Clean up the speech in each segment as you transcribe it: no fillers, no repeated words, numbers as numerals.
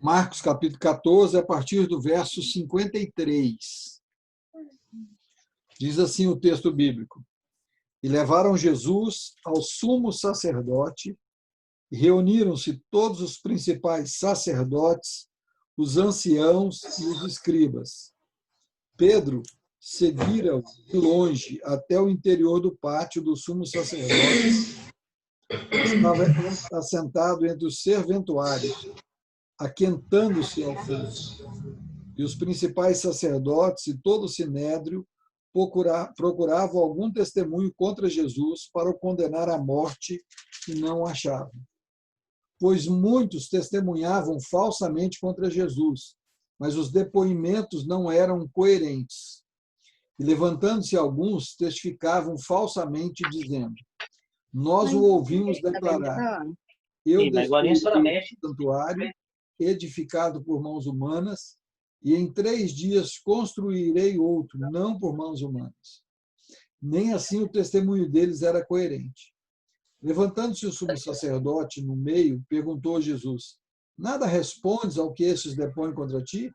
Marcos, capítulo 14, a partir do verso 53. Diz assim o texto bíblico: E levaram Jesus ao sumo sacerdote, e reuniram-se todos os principais sacerdotes, os anciãos e os escribas. Pedro seguira-o de longe até o interior do pátio do sumo sacerdote. Estava assentado entre os serventuários, aquentando-se ao fogo. E os principais sacerdotes e todo o sinédrio procuravam algum testemunho contra Jesus para o condenar à morte e não o achavam. Pois muitos testemunhavam falsamente contra Jesus, mas os depoimentos não eram coerentes. E levantando-se alguns, testificavam falsamente, dizendo: Nós o ouvimos declarar: Eu destruirei o santuário, edificado por mãos humanas, e em 3 dias construirei outro, não por mãos humanas. Nem assim o testemunho deles era coerente. Levantando-se o sumo sacerdote no meio, perguntou a Jesus: Nada respondes ao que estes depõem contra ti?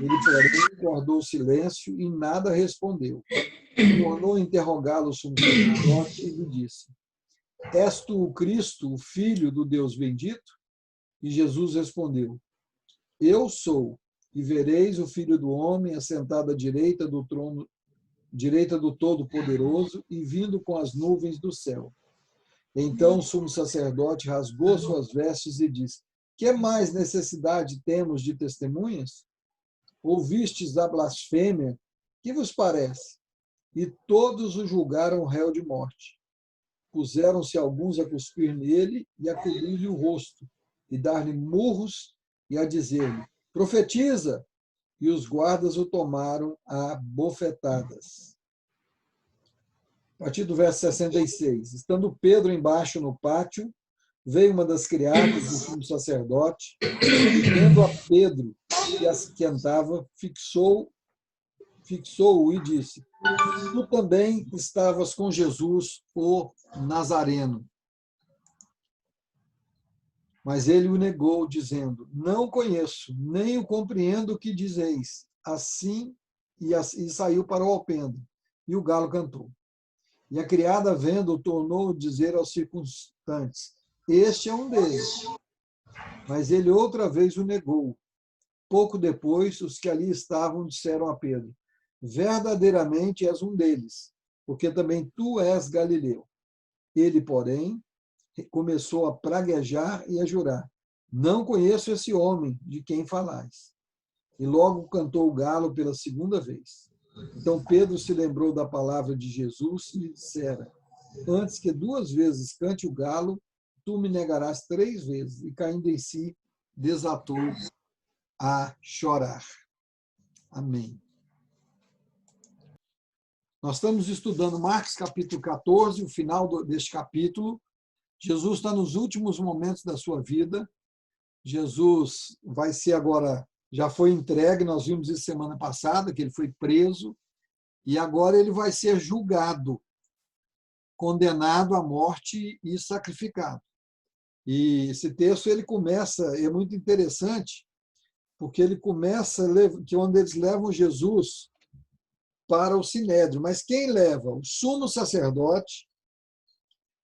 Ele, porém, guardou silêncio e nada respondeu. Tornou a interrogá-lo o sumo sacerdote e lhe disse: És tu o Cristo, o Filho do Deus bendito? E Jesus respondeu: Eu sou, e vereis o Filho do Homem assentado à direita do trono, direita do Todo-Poderoso e vindo com as nuvens do céu. Então o sumo sacerdote rasgou suas vestes e disse: Que mais necessidade temos de testemunhas? Ouvistes a blasfêmia? Que vos parece? E todos o julgaram réu de morte. Puseram-se alguns a cuspir nele e a cobrir-lhe o rosto, e dar-lhe murros e a dizer-lhe: Profetiza! E os guardas o tomaram a bofetadas. A partir do verso 66. Estando Pedro embaixo no pátio, veio uma das criadas do sumo sacerdote, e vendo a Pedro que as quentava, fixou-o e disse: Tu também estavas com Jesus, o Nazareno. Mas ele o negou, dizendo: Não conheço, nem o compreendo o que dizeis. Assim, e saiu para o alpendre, e o galo cantou. E a criada, vendo-o, tornou a dizer aos circunstantes: Este é um deles. Mas ele outra vez o negou. Pouco depois, os que ali estavam disseram a Pedro: Verdadeiramente és um deles, porque também tu és galileu. Ele, porém, começou a praguejar e a jurar: Não conheço esse homem de quem falais. E logo cantou o galo pela 2ª vez. Então Pedro se lembrou da palavra de Jesus e lhe dissera: Antes que 2 vezes cante o galo, tu me negarás 3 vezes. E caindo em si, desatou a chorar. Amém. Nós estamos estudando Marcos capítulo 14, o final deste capítulo. Jesus está nos últimos momentos da sua vida. Jesus vai ser agora, já foi entregue, nós vimos isso semana passada, que ele foi preso, e agora ele vai ser julgado, condenado à morte e sacrificado. E esse texto ele começa, é muito interessante, porque ele começa que onde eles levam Jesus para o sinédrio. Mas quem leva? O sumo sacerdote,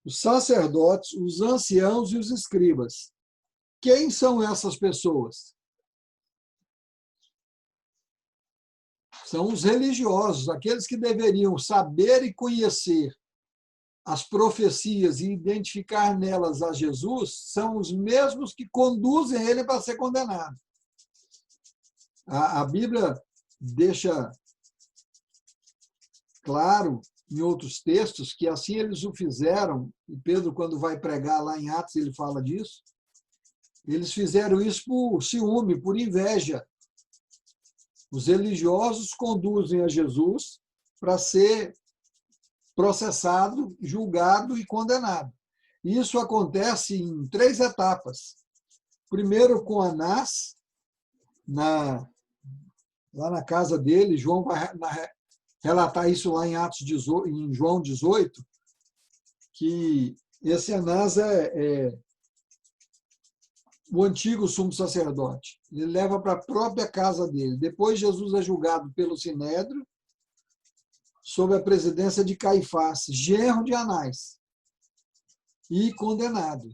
os sacerdotes, os anciãos e os escribas. Quem são essas pessoas? São os religiosos, aqueles que deveriam saber e conhecer as profecias e identificar nelas a Jesus, são os mesmos que conduzem ele para ser condenado. A Bíblia deixa claro em outros textos que assim eles o fizeram, e Pedro, quando vai pregar lá em Atos, ele fala disso, eles fizeram isso por ciúme, por inveja. Os religiosos conduzem a Jesus para ser processado, julgado e condenado. Isso acontece em 3 etapas. Primeiro com Anás, lá na casa dele, João vai relatar isso lá em em João 18, que esse Anás o antigo sumo sacerdote. Ele leva para a própria casa dele. Depois, Jesus é julgado pelo Sinédrio, sob a presidência de Caifás, genro de Anás, e condenado.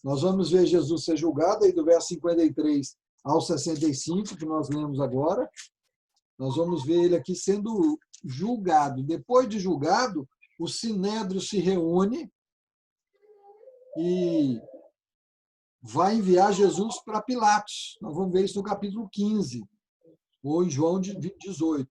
Nós vamos ver Jesus ser julgado, aí do verso 53 ao 65, que nós lemos agora. Nós vamos ver ele aqui sendo julgado. Depois de julgado, o Sinédrio se reúne e vai enviar Jesus para Pilatos. Nós vamos ver isso no capítulo 15, ou em João 18.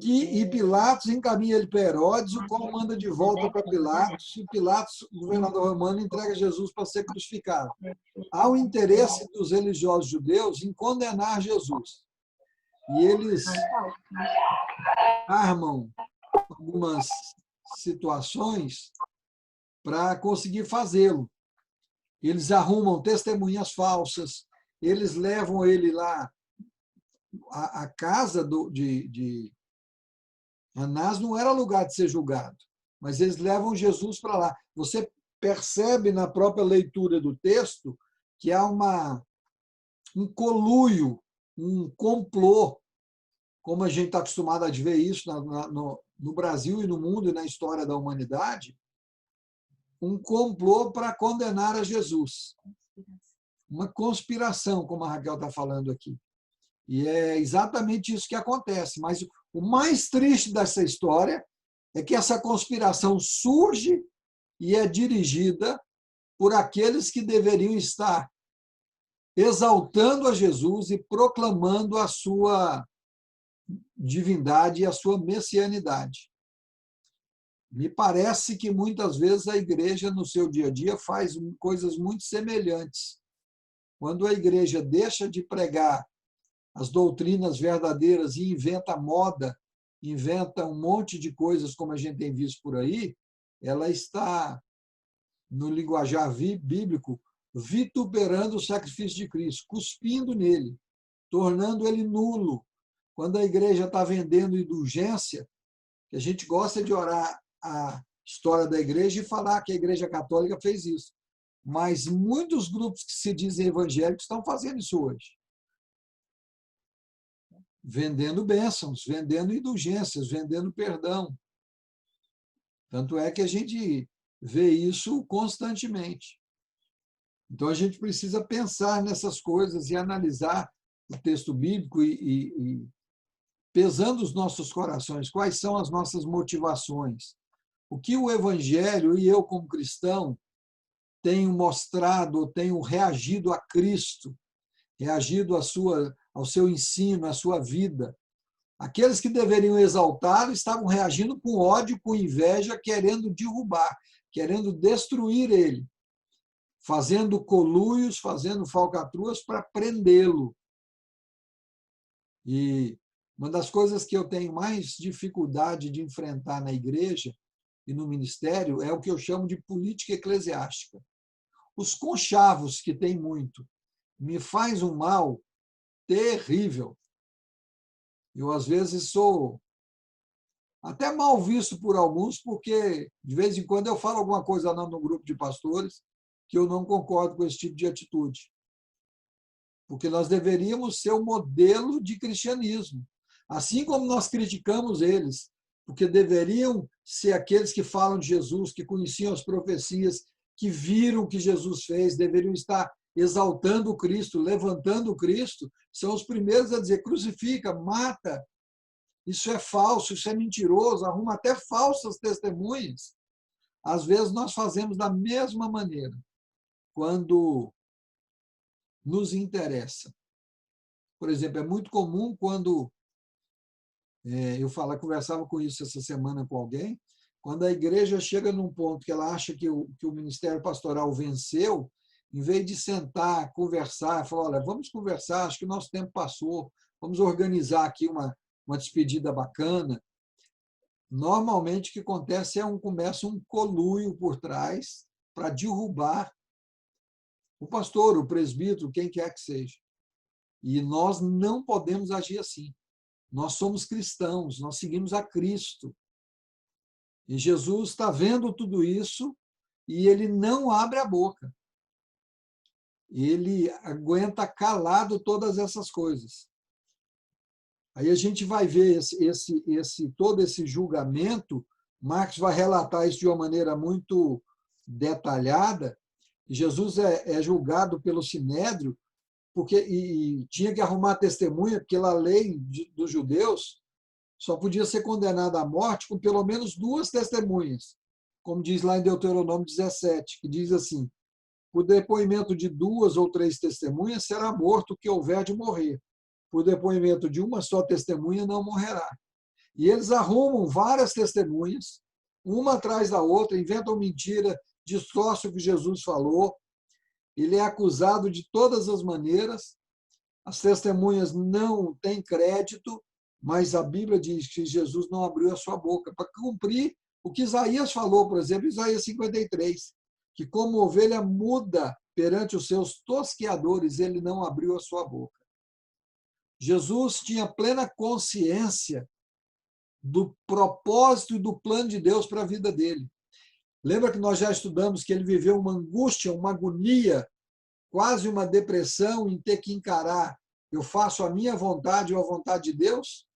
E Pilatos encaminha ele para Herodes, o qual manda de volta para Pilatos, e Pilatos, o governador romano, entrega Jesus para ser crucificado. Há o interesse dos religiosos judeus em condenar Jesus. E eles armam algumas situações para conseguir fazê-lo. Eles arrumam testemunhas falsas, eles levam ele lá. A casa de Anás não era lugar de ser julgado, mas eles levam Jesus para lá. Você percebe na própria leitura do texto que há um conluio, um complô, como a gente está acostumado a ver isso no Brasil e no mundo e na história da humanidade, um complô para condenar a Jesus. Uma conspiração, como a Raquel está falando aqui. E é exatamente isso que acontece. Mas o mais triste dessa história é que essa conspiração surge e é dirigida por aqueles que deveriam estar exaltando a Jesus e proclamando a sua divindade e a sua messianidade. Me parece que muitas vezes a igreja, no seu dia a dia, faz coisas muito semelhantes. Quando a igreja deixa de pregar as doutrinas verdadeiras e inventa moda, inventa um monte de coisas como a gente tem visto por aí, ela está, no linguajar bíblico, vituperando o sacrifício de Cristo, cuspindo nele, tornando ele nulo. Quando a igreja está vendendo indulgência, que a gente gosta de orar a história da igreja e falar que a Igreja Católica fez isso. Mas muitos grupos que se dizem evangélicos estão fazendo isso hoje. Vendendo bênçãos, vendendo indulgências, vendendo perdão. Tanto é que a gente vê isso constantemente. Então, a gente precisa pensar nessas coisas e analisar o texto bíblico e pesando os nossos corações, quais são as nossas motivações. O que o Evangelho e eu, como cristão, tenho mostrado, tenho reagido a Cristo, reagido ao seu ensino, à sua vida. Aqueles que deveriam exaltá-lo estavam reagindo com ódio, com inveja, querendo derrubar, querendo destruir ele, fazendo coluios, fazendo falcatruas para prendê-lo. E uma das coisas que eu tenho mais dificuldade de enfrentar na igreja e no ministério é o que eu chamo de política eclesiástica. Os conchavos, que tem muito, me faz um mal terrível. Eu, às vezes, sou até mal visto por alguns, porque, de vez em quando, eu falo alguma coisa lá no grupo de pastores que eu não concordo com esse tipo de atitude. Porque nós deveríamos ser o modelo de cristianismo. Assim como nós criticamos eles, porque deveriam ser aqueles que falam de Jesus, que conheciam as profecias, que viram o que Jesus fez, deveriam estar exaltando o Cristo, levantando o Cristo, são os primeiros a dizer: crucifica, mata, isso é falso, isso é mentiroso, arruma até falsas testemunhas. Às vezes nós fazemos da mesma maneira, quando nos interessa. Por exemplo, é muito comum quando conversava com isso essa semana com alguém, quando a igreja chega num ponto que ela acha que o ministério pastoral venceu, em vez de sentar, conversar, falar: olha, vamos conversar, acho que o nosso tempo passou, vamos organizar aqui uma despedida bacana. Normalmente o que acontece começa um conluio por trás para derrubar o pastor, o presbítero, quem quer que seja. E nós não podemos agir assim. Nós somos cristãos, nós seguimos a Cristo. E Jesus está vendo tudo isso e ele não abre a boca. ele aguenta calado todas essas coisas. Aí a gente vai ver todo esse julgamento. Marcos vai relatar isso de uma maneira muito detalhada. Jesus é julgado pelo Sinédrio, e tinha que arrumar testemunha, porque a lei dos judeus só podia ser condenado à morte com pelo menos 2 testemunhas, como diz lá em Deuteronômio 17, que diz assim: por depoimento de 2 ou 3 testemunhas será morto o que houver de morrer. Por depoimento de uma só testemunha não morrerá. E eles arrumam várias testemunhas, uma atrás da outra, inventam mentira, distorcem o que Jesus falou. Ele é acusado de todas as maneiras. As testemunhas não têm crédito, mas a Bíblia diz que Jesus não abriu a sua boca para cumprir o que Isaías falou, por exemplo, Isaías 53, que como ovelha muda perante os seus tosqueadores, ele não abriu a sua boca. Jesus tinha plena consciência do propósito e do plano de Deus para a vida dele. Lembra que nós já estudamos que ele viveu uma angústia, uma agonia, quase uma depressão em ter que encarar: eu faço a minha vontade ou a vontade de Deus?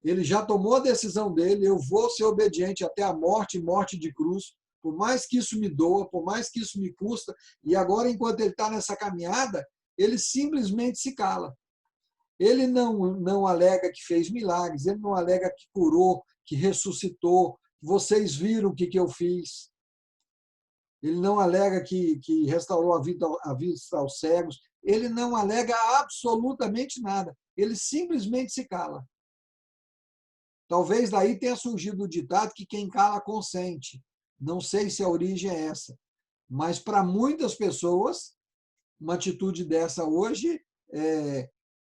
Ele já tomou a decisão dele: eu vou ser obediente até a morte, morte de cruz, por mais que isso me doa, por mais que isso me custa. E agora, enquanto ele está nessa caminhada, ele simplesmente se cala. Ele não alega que fez milagres, ele não alega que curou, que ressuscitou. Vocês viram o que eu fiz. Ele não alega que restaurou a vista aos cegos. Ele não alega absolutamente nada. Ele simplesmente se cala. Talvez daí tenha surgido o ditado que quem cala consente. Não sei se a origem é essa. Mas para muitas pessoas, uma atitude dessa hoje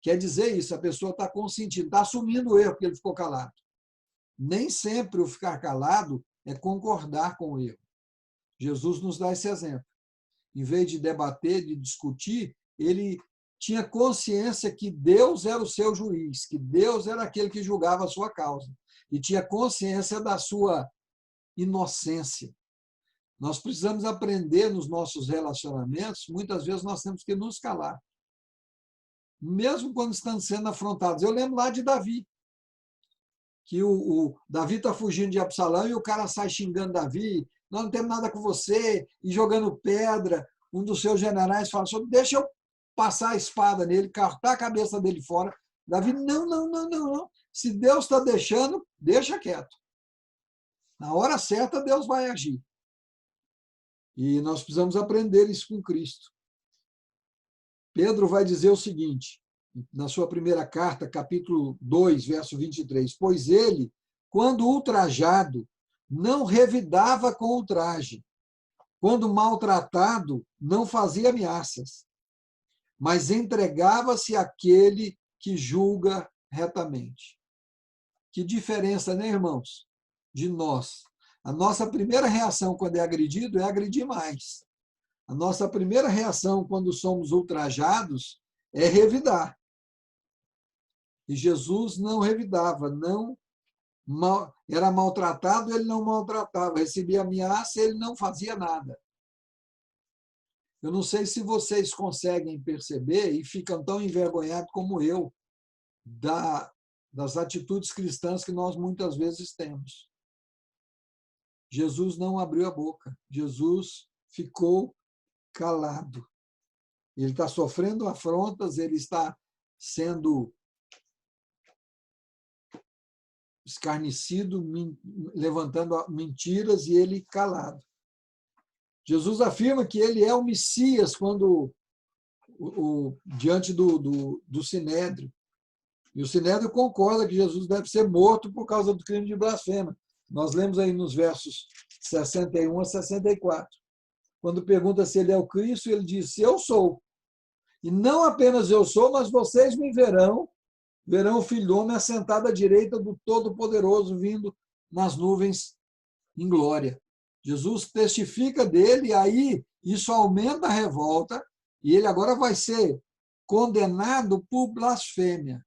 quer dizer isso: a pessoa está consentindo, está assumindo o erro porque ele ficou calado. Nem sempre o ficar calado é concordar com o erro. Jesus nos dá esse exemplo. Em vez de debater, de discutir, ele tinha consciência que Deus era o seu juiz, que Deus era aquele que julgava a sua causa, e tinha consciência da sua inocência. Nós precisamos aprender nos nossos relacionamentos, muitas vezes nós temos que nos calar, mesmo quando estamos sendo afrontados. Eu lembro lá de Davi, que o Davi está fugindo de Absalão e o cara sai xingando Davi: nós não temos nada com você, e jogando pedra. Um dos seus generais fala: deixa eu passar a espada nele, cortar a cabeça dele fora. Davi: não. Se Deus está deixando, deixa quieto. Na hora certa, Deus vai agir. E nós precisamos aprender isso com Cristo. Pedro vai dizer o seguinte, na sua primeira carta, capítulo 2, verso 23, pois ele, quando ultrajado, não revidava com ultraje, quando maltratado, não fazia ameaças, mas entregava-se àquele que julga retamente. Que diferença, né, irmãos? De nós. A nossa primeira reação quando é agredido é agredir mais. A nossa primeira reação quando somos ultrajados é revidar. E Jesus não revidava, era maltratado, ele não maltratava, recebia ameaça, ele não fazia nada. Eu não sei se vocês conseguem perceber e ficam tão envergonhados como eu das atitudes cristãs que nós muitas vezes temos. Jesus não abriu a boca, Jesus ficou calado. Ele está sofrendo afrontas, ele está sendo escarnecido, levantando mentiras, e ele calado. Jesus afirma que ele é o Messias quando diante do Sinédrio. E o Sinédrio concorda que Jesus deve ser morto por causa do crime de blasfêmia. Nós lemos aí nos versos 61 a 64. Quando pergunta se ele é o Cristo, ele diz: eu sou. E não apenas eu sou, mas vocês me verão o Filho do Homem assentado à direita do Todo-Poderoso, vindo nas nuvens em glória. Jesus testifica dele, e aí isso aumenta a revolta, e ele agora vai ser condenado por blasfêmia.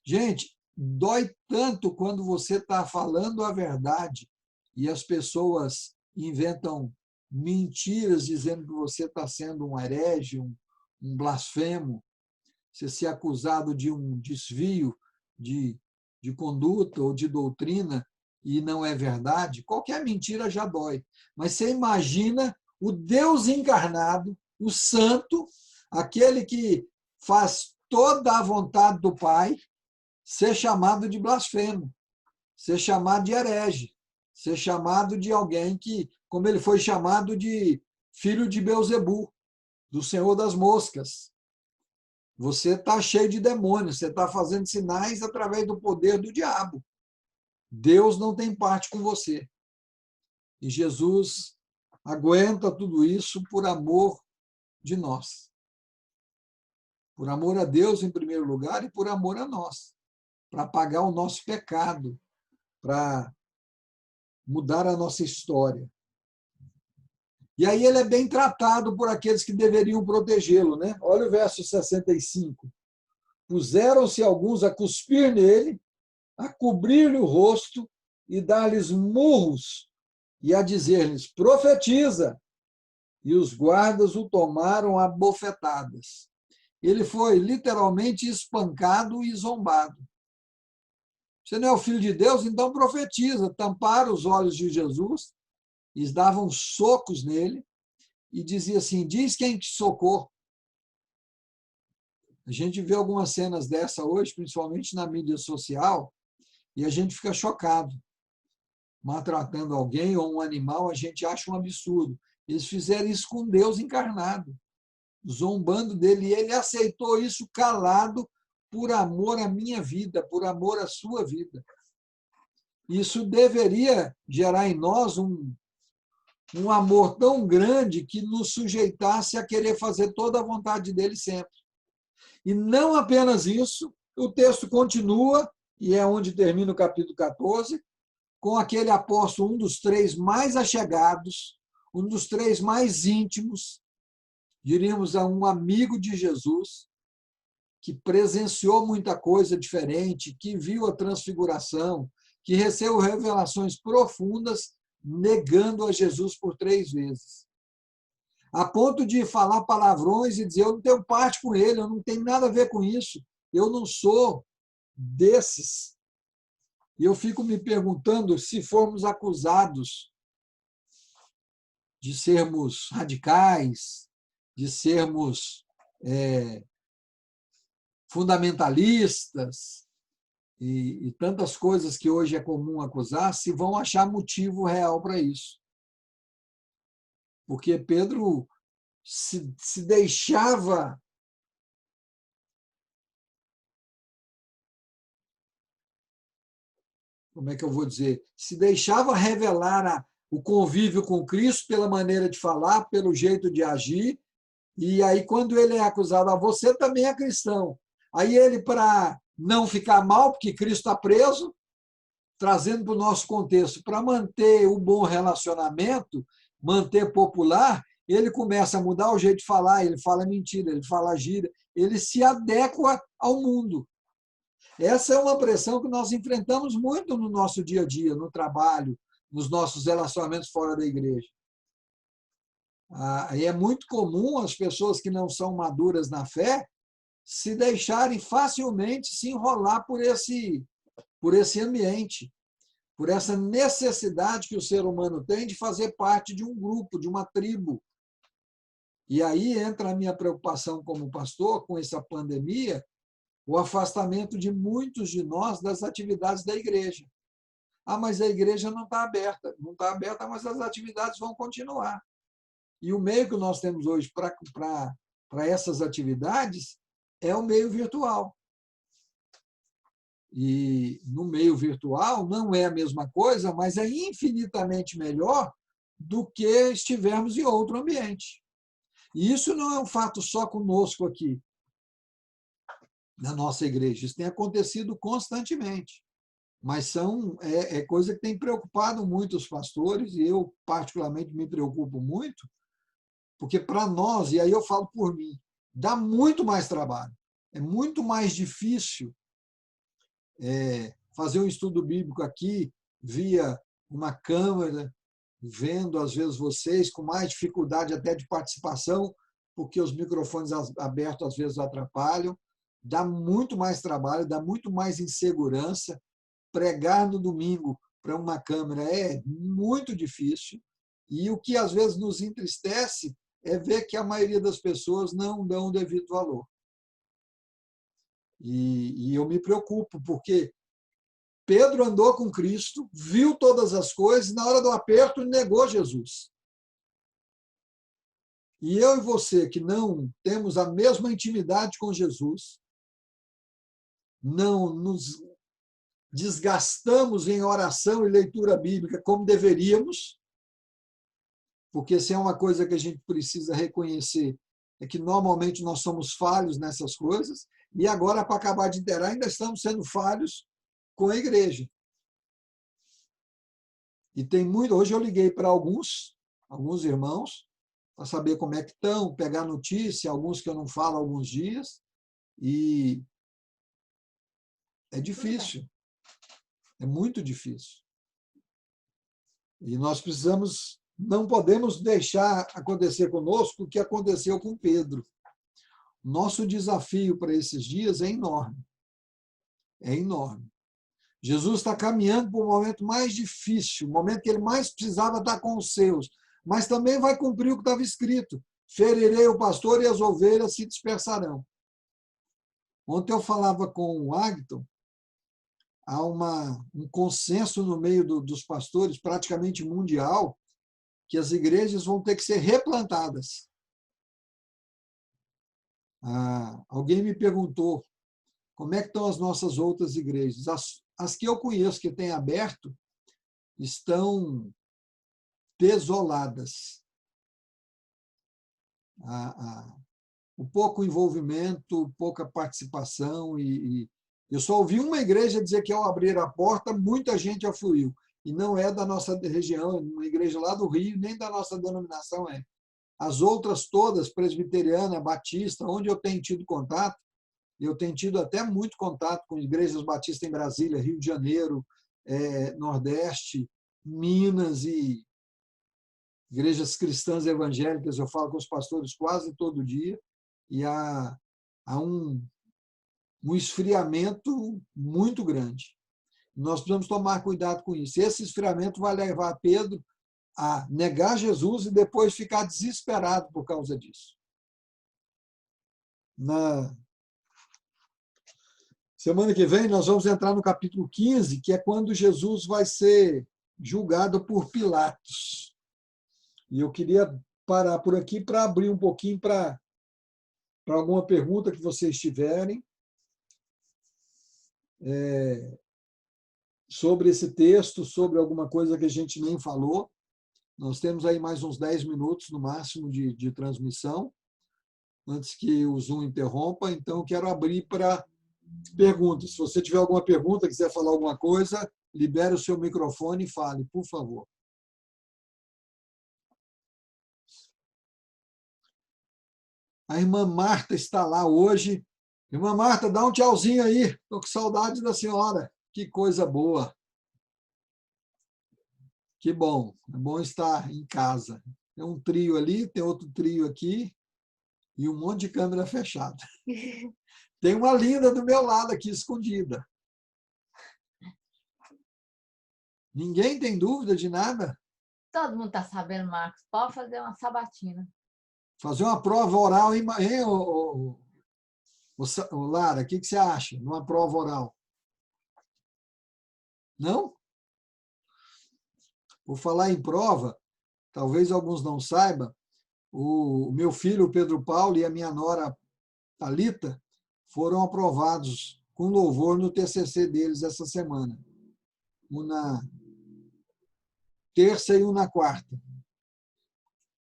Gente, dói tanto quando você está falando a verdade e as pessoas inventam mentiras dizendo que você está sendo um herege, um blasfemo, você ser acusado de um desvio de conduta ou de doutrina e não é verdade, qualquer mentira já dói. Mas você imagina o Deus encarnado, o santo, aquele que faz toda a vontade do Pai, ser chamado de blasfemo, ser chamado de herege, ser chamado de alguém que, como ele foi chamado de filho de Beelzebu, do Senhor das Moscas. Você está cheio de demônios, você está fazendo sinais através do poder do diabo. Deus não tem parte com você. E Jesus aguenta tudo isso por amor de nós. Por amor a Deus, em primeiro lugar, e por amor a nós. Para pagar o nosso pecado, para mudar a nossa história. E aí ele é bem tratado por aqueles que deveriam protegê-lo, né? Olha o verso 65. Puseram-se alguns a cuspir nele, a cobrir-lhe o rosto e dar-lhes murros e a dizer-lhes, profetiza. E os guardas o tomaram a bofetadas. Ele foi literalmente espancado e zombado. Você não é o filho de Deus? Então profetiza. Tamparam os olhos de Jesus, eles davam socos nele e dizia assim, diz quem te socou. A gente vê algumas cenas dessa hoje, principalmente na mídia social, e a gente fica chocado. Maltratando alguém ou um animal, a gente acha um absurdo. Eles fizeram isso com Deus encarnado, zombando dele, e ele aceitou isso calado por amor à minha vida, por amor à sua vida. Isso deveria gerar em nós um amor tão grande que nos sujeitasse a querer fazer toda a vontade dele sempre. E não apenas isso, o texto continua, e é onde termina o capítulo 14, com aquele apóstolo, um dos três mais achegados, um dos três mais íntimos, diríamos a um amigo de Jesus, que presenciou muita coisa diferente, que viu a transfiguração, que recebeu revelações profundas, negando a Jesus por 3 vezes. A ponto de falar palavrões e dizer, eu não tenho parte com ele, eu não tenho nada a ver com isso, eu não sou desses. E eu fico me perguntando se formos acusados de sermos radicais, de sermos fundamentalistas e tantas coisas que hoje é comum acusar, se vão achar motivo real para isso. Porque Pedro se deixava como é que eu vou dizer, se deixava revelar o convívio com Cristo pela maneira de falar, pelo jeito de agir, e aí quando ele é acusado, você também é cristão. Aí ele, para não ficar mal, porque Cristo está preso, trazendo para o nosso contexto, para manter o bom relacionamento, manter popular, ele começa a mudar o jeito de falar, ele fala mentira, ele fala gíria, ele se adequa ao mundo. Essa é uma pressão que nós enfrentamos muito no nosso dia a dia, no trabalho, nos nossos relacionamentos fora da igreja. E é muito comum as pessoas que não são maduras na fé se deixarem facilmente se enrolar por esse ambiente, por essa necessidade que o ser humano tem de fazer parte de um grupo, de uma tribo. E aí entra a minha preocupação como pastor com essa pandemia, o afastamento de muitos de nós das atividades da igreja. Mas a igreja não está aberta. Não está aberta, mas as atividades vão continuar. E o meio que nós temos hoje para essas atividades é o meio virtual. E no meio virtual não é a mesma coisa, mas é infinitamente melhor do que estivermos em outro ambiente. E isso não é um fato só conosco aqui, na nossa igreja. Isso tem acontecido constantemente. Mas é coisa que tem preocupado muito os pastores, e eu particularmente me preocupo muito, porque para nós, e aí eu falo por mim, dá muito mais trabalho. É muito mais difícil fazer um estudo bíblico aqui via uma câmera, vendo às vezes vocês com mais dificuldade até de participação, porque os microfones abertos às vezes atrapalham, dá muito mais trabalho, dá muito mais insegurança. Pregar no domingo para uma câmera é muito difícil, e o que às vezes nos entristece é ver que a maioria das pessoas não dão o devido valor. E eu me preocupo, porque Pedro andou com Cristo, viu todas as coisas, e na hora do aperto negou Jesus. E eu e você, que não temos a mesma intimidade com Jesus, não nos desgastamos em oração e leitura bíblica como deveríamos, porque se é uma coisa que a gente precisa reconhecer, é que normalmente nós somos falhos nessas coisas, e agora, para acabar de inteirar, ainda estamos sendo falhos com a igreja. E tem muito. Hoje eu liguei para alguns irmãos, para saber como é que estão, pegar notícia, alguns que eu não falo há alguns dias, e é difícil, é muito difícil. E nós precisamos, não podemos deixar acontecer conosco o que aconteceu com Pedro. Nosso desafio para esses dias é enorme. É enorme. Jesus está caminhando para o momento mais difícil, o momento que ele mais precisava estar com os seus, mas também vai cumprir o que estava escrito: ferirei o pastor e as ovelhas se dispersarão. Ontem eu falava com o Agton, há um consenso no meio dos pastores, praticamente mundial, que as igrejas vão ter que ser replantadas. Alguém me perguntou como é que estão as nossas outras igrejas. As que eu conheço que têm aberto estão desoladas. O pouco envolvimento, pouca participação. E eu só ouvi uma igreja dizer que, ao abrir a porta, muita gente afluiu. E não é da nossa região, uma igreja lá do Rio, nem da nossa denominação é. As outras todas, presbiteriana, batista, onde eu tenho tido contato, eu tenho tido até muito contato com igrejas batistas em Brasília, Rio de Janeiro, Nordeste, Minas e igrejas cristãs evangélicas. Eu falo com os pastores quase todo dia, e há um esfriamento muito grande. Nós precisamos tomar cuidado com isso. Esse esfriamento vai levar Pedro a negar Jesus e depois ficar desesperado por causa disso. Na semana que vem, nós vamos entrar no capítulo 15, que é quando Jesus vai ser julgado por Pilatos. E eu queria parar por aqui para abrir um pouquinho para alguma pergunta que vocês tiverem sobre esse texto, sobre alguma coisa que a gente nem falou. Nós temos aí mais uns 10 minutos, no máximo, de transmissão, antes que o Zoom interrompa. Então, eu quero abrir para perguntas. Se você tiver alguma pergunta, quiser falar alguma coisa, libere o seu microfone e fale, por favor. A irmã Marta está lá hoje. Irmã Marta, dá um tchauzinho aí. Estou com saudade da senhora. Que coisa boa. Que bom. É bom estar em casa. Tem um trio ali, tem outro trio aqui e um monte de câmera fechada. Tem uma linda do meu lado aqui, escondida. Ninguém tem dúvida de nada? Todo mundo está sabendo, Marcos. Pode fazer uma sabatina. Fazer uma prova oral, hein, Lara? O que você acha? Numa prova oral? Não? Vou falar em prova, talvez alguns não saibam, o meu filho, Pedro Paulo, e a minha nora, Thalita, foram aprovados com louvor no TCC deles essa semana. Um na terça e um na quarta.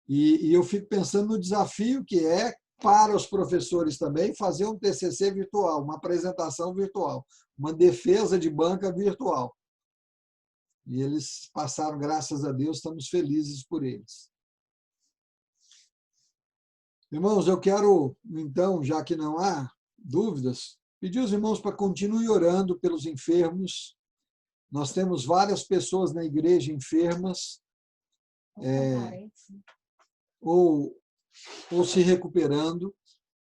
E eu fico pensando no desafio que é para os professores também fazer um TCC virtual, uma apresentação virtual, uma defesa de banca virtual. E eles passaram, graças a Deus, estamos felizes por eles. Irmãos, eu quero, então, já que não há dúvidas, pedir aos irmãos para continuem orando pelos enfermos. Nós temos várias pessoas na igreja enfermas, ou ou se recuperando.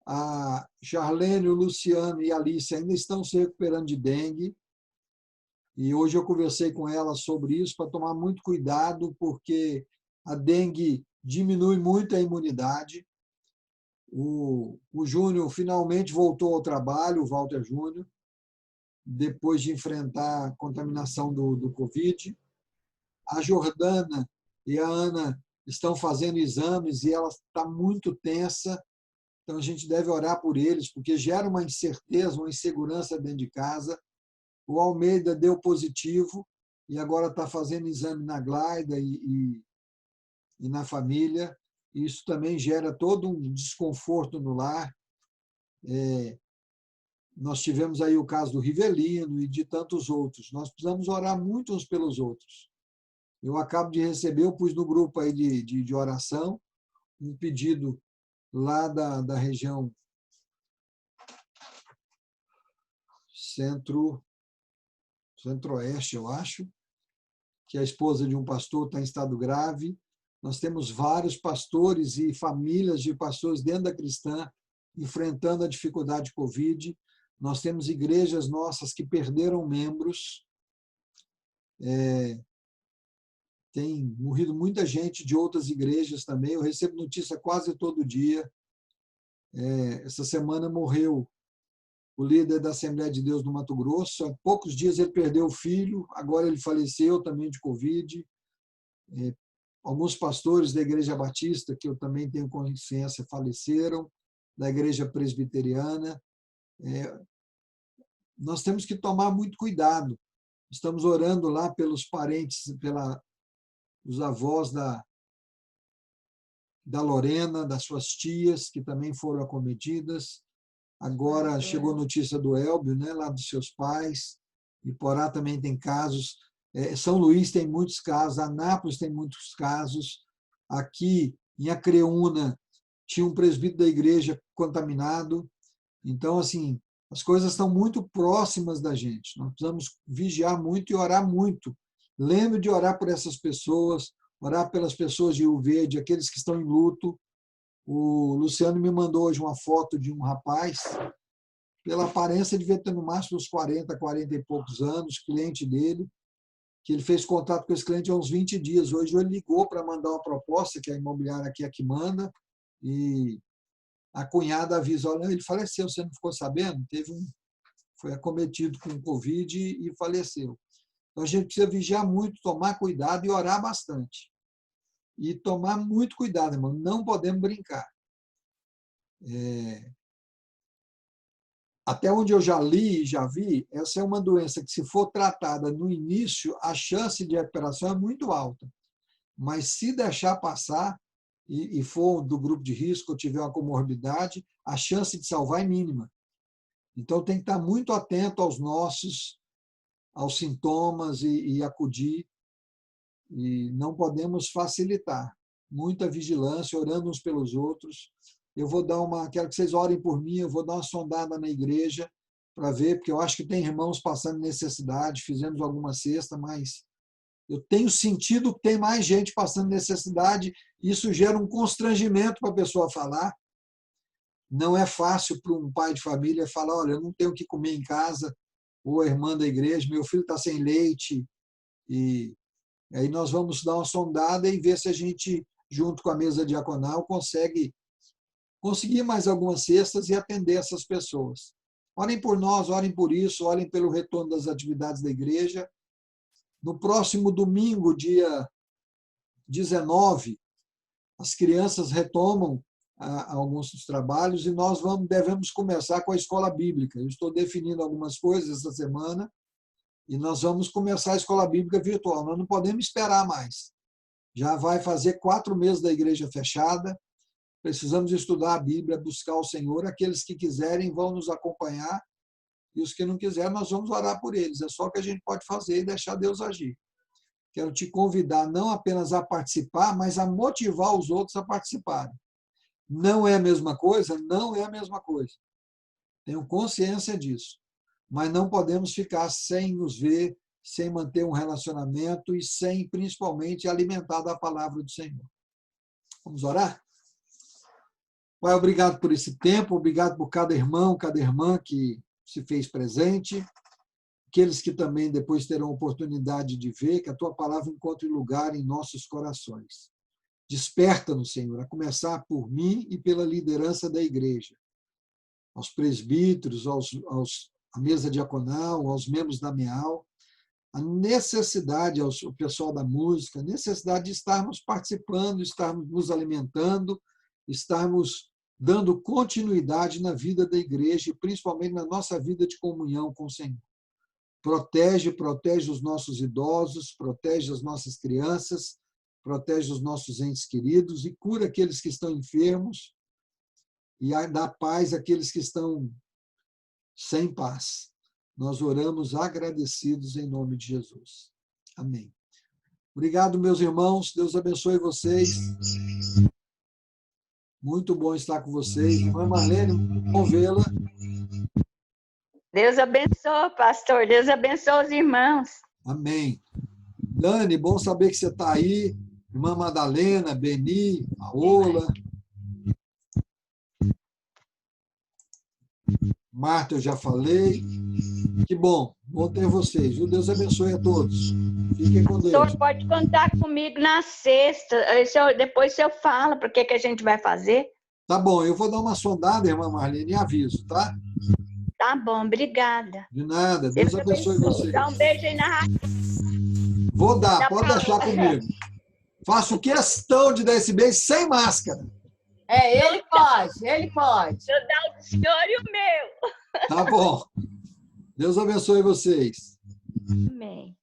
A Charlene, o Luciano e a Alice ainda estão se recuperando de dengue. E hoje eu conversei com ela sobre isso, para tomar muito cuidado, porque a dengue diminui muito a imunidade. O Júnior finalmente voltou ao trabalho, o Walter Júnior, depois de enfrentar a contaminação do Covid. A Jordana e a Ana estão fazendo exames e ela está muito tensa. Então, a gente deve orar por eles, porque gera uma incerteza, uma insegurança dentro de casa. O Almeida deu positivo e agora está fazendo exame na Glaida e na família. Isso também gera todo um desconforto no lar. Nós tivemos aí o caso do Rivelino e de tantos outros. Nós precisamos orar muito uns pelos outros. Eu acabo de receber, eu pus no grupo aí de oração, um pedido lá da região centro-oeste, eu acho, que a esposa de um pastor está em estado grave. Nós temos vários pastores e famílias de pastores dentro da cristã enfrentando a dificuldade de Covid. Nós temos igrejas nossas que perderam membros. Tem morrido muita gente de outras igrejas também. Eu recebo notícia quase todo dia. Essa semana morreu o líder da Assembleia de Deus no Mato Grosso. Há poucos dias ele perdeu o filho, agora ele faleceu também de Covid. Alguns pastores da Igreja Batista, que eu também tenho consciência, faleceram, da Igreja Presbiteriana. Nós temos que tomar muito cuidado. Estamos orando lá pelos parentes, pelos avós da Lorena, das suas tias, que também foram acometidas. Agora chegou a notícia do Elbio, né, lá dos seus pais. Iporá também tem casos. São Luís tem muitos casos. Anápolis tem muitos casos. Aqui, em Acreúna, tinha um presbítero da igreja contaminado. Então, assim, as coisas estão muito próximas da gente. Nós precisamos vigiar muito e orar muito. Lembre de orar por essas pessoas, orar pelas pessoas de Rio Verde, aqueles que estão em luto. O Luciano me mandou hoje uma foto de um rapaz, pela aparência devia ter no máximo uns 40, 40 e poucos anos, cliente dele, que ele fez contato com esse cliente há uns 20 dias. Hoje ele ligou para mandar uma proposta, que a imobiliária aqui é que manda, e a cunhada avisa, olha, ele faleceu, você não ficou sabendo? Foi acometido com Covid e faleceu. Então a gente precisa vigiar muito, tomar cuidado e orar bastante. E tomar muito cuidado, irmão, não podemos brincar. Até onde eu já li e já vi, essa é uma doença que, se for tratada no início, a chance de recuperação é muito alta. Mas se deixar passar e for do grupo de risco ou tiver uma comorbidade, a chance de salvar é mínima. Então tem que estar muito atento aos sintomas e acudir. E não podemos facilitar. Muita vigilância, orando uns pelos outros. Eu vou quero que vocês orem por mim, eu vou dar uma sondada na igreja para ver, porque eu acho que tem irmãos passando necessidade, fizemos alguma cesta, mas eu tenho sentido que tem mais gente passando necessidade, e isso gera um constrangimento para a pessoa falar. Não é fácil para um pai de família falar, olha, eu não tenho o que comer em casa, ou a irmã da igreja, meu filho está sem leite, e aí nós vamos dar uma sondada e ver se a gente, junto com a mesa diaconal, conseguir mais algumas cestas e atender essas pessoas. Orem por nós, orem por isso, orem pelo retorno das atividades da igreja. No próximo domingo, dia 19, as crianças retomam alguns dos trabalhos e nós devemos começar com a escola bíblica. Eu estou definindo algumas coisas essa semana e nós vamos começar a escola bíblica virtual. Nós não podemos esperar mais. Já vai fazer 4 meses da igreja fechada. Precisamos estudar a Bíblia, buscar o Senhor. Aqueles que quiserem vão nos acompanhar e os que não quiserem, nós vamos orar por eles. É só o que a gente pode fazer e deixar Deus agir. Quero te convidar não apenas a participar, mas a motivar os outros a participarem. Não é a mesma coisa? Não é a mesma coisa. Tenho consciência disso. Mas não podemos ficar sem nos ver, sem manter um relacionamento e sem, principalmente, alimentar da palavra do Senhor. Vamos orar? Pai, obrigado por esse tempo, obrigado por cada irmão, cada irmã que se fez presente, aqueles que também depois terão oportunidade de ver, que a tua palavra encontre lugar em nossos corações. Desperta-nos, Senhor, a começar por mim e pela liderança da igreja, aos presbíteros, à mesa diaconal, aos membros da MEAL, a necessidade, ao pessoal da música, a necessidade de estarmos participando, estarmos nos alimentando, estarmos dando continuidade na vida da igreja e principalmente na nossa vida de comunhão com o Senhor. Protege os nossos idosos, protege as nossas crianças, protege os nossos entes queridos e cura aqueles que estão enfermos e dá paz àqueles que estão sem paz. Nós oramos agradecidos em nome de Jesus. Amém. Obrigado, meus irmãos. Deus abençoe vocês. Muito bom estar com vocês. Irmã Marlene, bom vê-la. Deus abençoe, pastor. Deus abençoe os irmãos. Amém. Dani, bom saber que você está aí. Irmã Madalena, Beni, Paola. Marta, eu já falei. Que bom ter vocês. Deus abençoe a todos. Fiquem com Deus. O senhor pode contar comigo na sexta. Depois o senhor fala para que a gente vai fazer. Tá bom, eu vou dar uma sondada, irmã Marlene, e aviso, tá? Tá bom, obrigada. De nada. Deus abençoe vocês. Dá um beijo aí na rádio. Vou dar, pode deixar comigo. Faço questão de dar esse beijo sem máscara. Ele pode, ele pode. Eu dar o do senhor e o meu. Tá bom. Deus abençoe vocês. Amém.